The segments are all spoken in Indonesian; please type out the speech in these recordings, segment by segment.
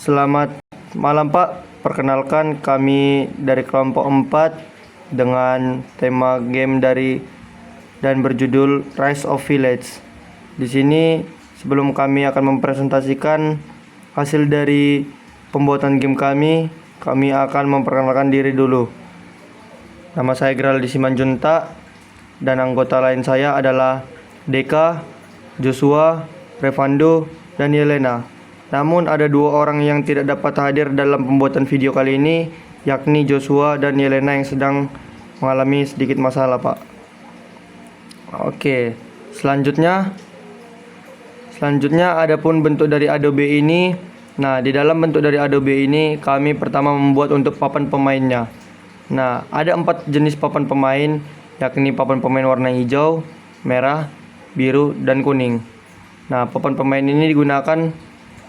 Selamat malam Pak, perkenalkan kami dari kelompok 4 dengan tema game dan berjudul Rise of Village. Di sini sebelum kami akan mempresentasikan hasil dari pembuatan game kami akan memperkenalkan diri dulu. Nama saya Geraldi Simanjuntak dan anggota lain saya adalah Deka, Joshua, Revando, dan Yelena. Namun ada dua orang yang tidak dapat hadir dalam pembuatan video kali ini, yakni Joshua dan Yelena yang sedang mengalami sedikit masalah, Pak. Oke, selanjutnya adapun bentuk dari Adobe ini. Nah, di dalam bentuk dari Adobe ini kami pertama membuat untuk papan pemainnya. Nah, ada 4 jenis papan pemain, yakni papan pemain warna hijau, merah, biru, dan kuning. Nah, papan pemain ini digunakan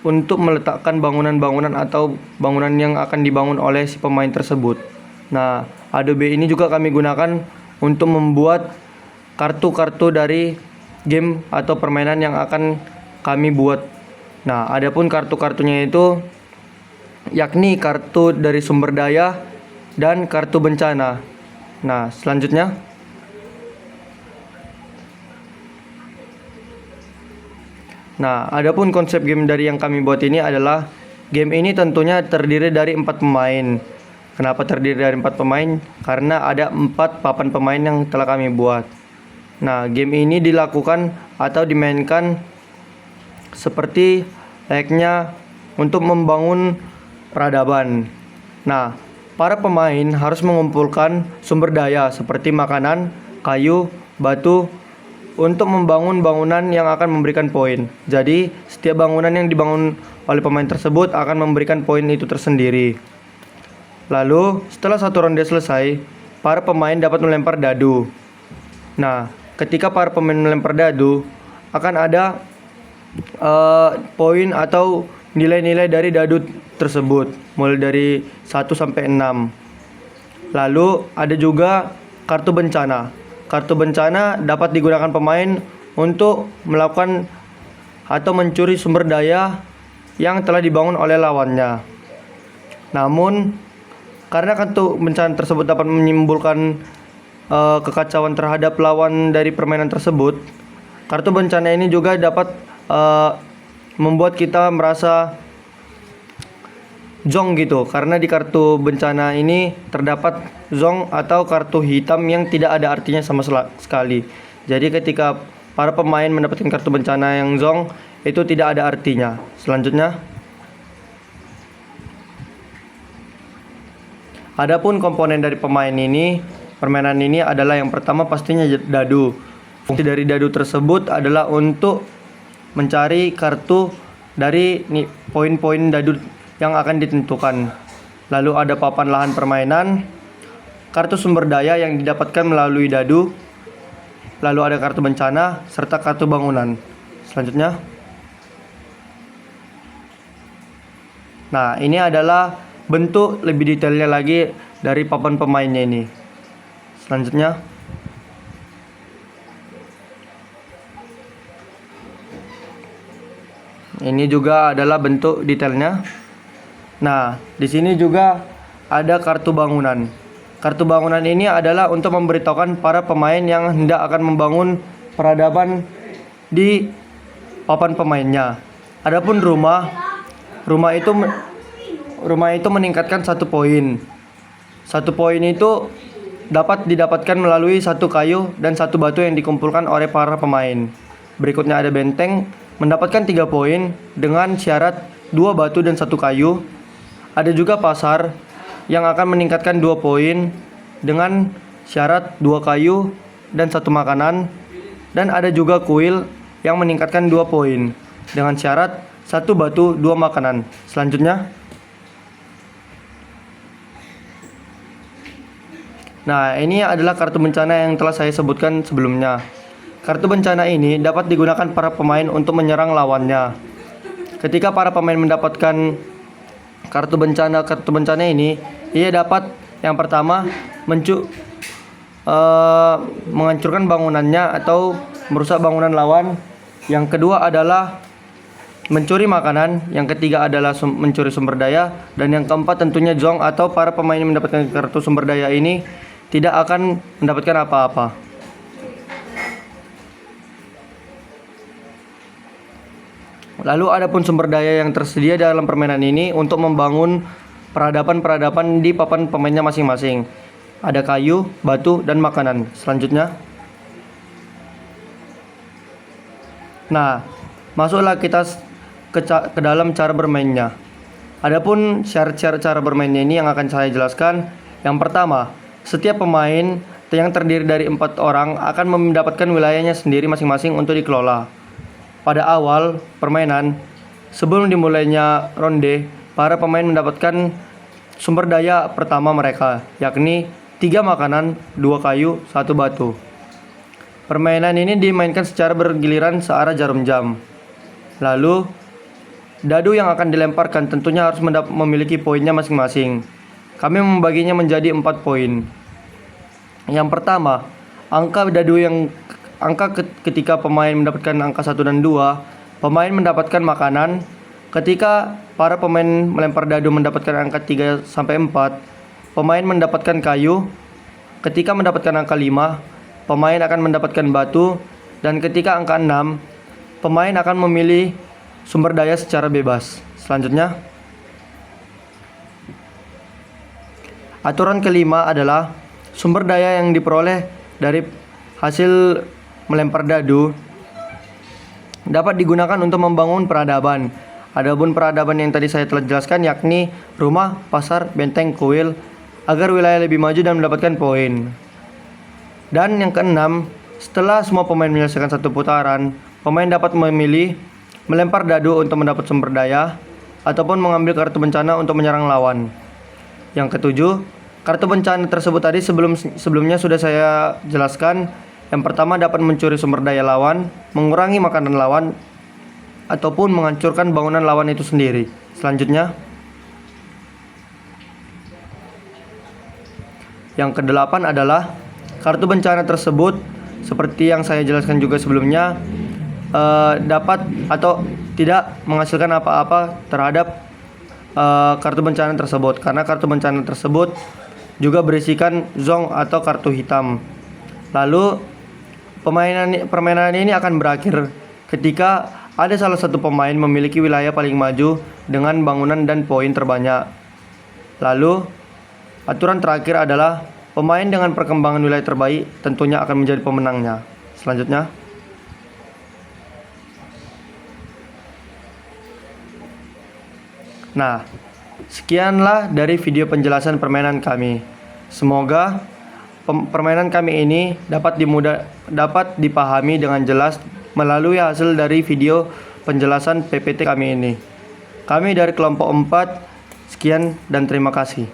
untuk meletakkan bangunan-bangunan atau bangunan yang akan dibangun oleh si pemain tersebut. Nah, Adobe ini juga kami gunakan untuk membuat kartu-kartu dari game atau permainan yang akan kami buat. Nah, adapun kartu-kartunya itu yakni kartu dari sumber daya dan kartu bencana. Nah, selanjutnya adapun konsep game dari yang kami buat ini adalah game ini tentunya terdiri dari 4 pemain. Kenapa terdiri dari 4 pemain? Karena ada 4 papan pemain yang telah kami buat. Nah, game ini dilakukan atau dimainkan seperti layaknya untuk membangun peradaban. Nah, para pemain harus mengumpulkan sumber daya seperti makanan, kayu, batu, untuk membangun bangunan yang akan memberikan poin. Jadi, setiap bangunan yang dibangun oleh pemain tersebut akan memberikan poin itu tersendiri. Lalu, setelah satu ronde selesai, para pemain dapat melempar dadu. Nah, ketika para pemain melempar dadu, akan ada poin atau nilai-nilai dari dadu tersebut, mulai dari 1 sampai 6. Lalu, ada juga kartu bencana. Kartu bencana dapat digunakan pemain untuk melakukan atau mencuri sumber daya yang telah dibangun oleh lawannya. Namun, karena kartu bencana tersebut dapat menimbulkan kekacauan terhadap lawan dari permainan tersebut, kartu bencana ini juga dapat membuat kita merasa zong gitu, karena di kartu bencana ini terdapat zong atau kartu hitam yang tidak ada artinya sama sekali. Jadi ketika para pemain mendapatkan kartu bencana yang zong, itu tidak ada artinya. Selanjutnya, adapun komponen dari permainan ini adalah yang pertama pastinya dadu. Fungsi dari dadu tersebut adalah untuk mencari kartu dari poin-poin dadu yang akan ditentukan. Lalu ada papan lahan permainan, kartu sumber daya yang didapatkan melalui dadu, lalu ada kartu bencana, serta kartu bangunan. Selanjutnya, nah ini adalah bentuk lebih detailnya lagi dari papan pemainnya ini. Selanjutnya, ini juga adalah bentuk detailnya. Nah, di sini juga ada kartu bangunan. Kartu bangunan ini adalah untuk memberitahukan para pemain yang hendak akan membangun peradaban di papan pemainnya. Adapun rumah itu meningkatkan 1 poin. 1 poin itu dapat didapatkan melalui 1 kayu dan 1 batu yang dikumpulkan oleh para pemain. Berikutnya ada benteng, mendapatkan 3 poin dengan syarat 2 batu dan 1 kayu. Ada juga pasar yang akan meningkatkan 2 poin dengan syarat 2 kayu dan 1 makanan. Dan ada juga kuil yang meningkatkan 2 poin dengan syarat 1 batu, 2 makanan. Selanjutnya, nah ini adalah kartu bencana yang telah saya sebutkan sebelumnya. Kartu bencana ini dapat digunakan para pemain untuk menyerang lawannya. Ketika para pemain mendapatkan kartu bencana ini, ia dapat yang pertama menghancurkan bangunannya atau merusak bangunan lawan. Yang kedua adalah mencuri makanan, yang ketiga adalah mencuri sumber daya, dan yang keempat tentunya Zhong atau para pemain yang mendapatkan kartu sumber daya ini tidak akan mendapatkan apa-apa. Lalu ada pun sumber daya yang tersedia dalam permainan ini untuk membangun peradaban-peradaban di papan pemainnya masing-masing. Ada kayu, batu, dan makanan. Selanjutnya, nah, masuklah kita ke dalam cara bermainnya. Adapun syarat-syarat cara bermainnya ini yang akan saya jelaskan. Yang pertama, setiap pemain yang terdiri dari 4 orang akan mendapatkan wilayahnya sendiri masing-masing untuk dikelola. Pada awal permainan, sebelum dimulainya ronde, para pemain mendapatkan sumber daya pertama mereka, yakni 3 makanan, 2 kayu, 1 batu. Permainan ini dimainkan secara bergiliran searah jarum jam. Lalu, dadu yang akan dilemparkan tentunya harus memiliki poinnya masing-masing. Kami membaginya menjadi 4 poin. Yang pertama, ketika pemain mendapatkan angka 1 dan 2, pemain mendapatkan makanan. Ketika para pemain melempar dadu mendapatkan angka 3 sampai 4, pemain mendapatkan kayu. Ketika mendapatkan angka 5, pemain akan mendapatkan batu, dan ketika angka 6, pemain akan memilih sumber daya secara bebas. Selanjutnya, aturan kelima adalah sumber daya yang diperoleh dari hasil melempar dadu dapat digunakan untuk membangun peradaban. Adapun peradaban yang tadi saya telah jelaskan yakni rumah, pasar, benteng, kuil, agar wilayah lebih maju dan mendapatkan poin. Dan yang keenam, setelah semua pemain menyelesaikan satu putaran, pemain dapat memilih melempar dadu untuk mendapat sumber daya ataupun mengambil kartu bencana untuk menyerang lawan. Yang ketujuh, kartu bencana tersebut tadi sebelumnya sudah saya jelaskan. Yang pertama dapat mencuri sumber daya lawan, mengurangi makanan lawan, ataupun menghancurkan bangunan lawan itu sendiri. Selanjutnya, yang kedelapan adalah kartu bencana tersebut seperti yang saya jelaskan juga sebelumnya dapat atau tidak menghasilkan apa-apa terhadap kartu bencana tersebut, karena kartu bencana tersebut juga berisikan Zhong atau kartu hitam. Lalu permainan ini akan berakhir ketika ada salah satu pemain memiliki wilayah paling maju dengan bangunan dan poin terbanyak. Lalu, aturan terakhir adalah pemain dengan perkembangan wilayah terbaik tentunya akan menjadi pemenangnya. Selanjutnya, nah, sekianlah dari video penjelasan permainan kami. Semoga permainan kami ini dapat dipahami dengan jelas melalui hasil dari video penjelasan PPT kami ini. Kami dari kelompok 4, sekian dan terima kasih.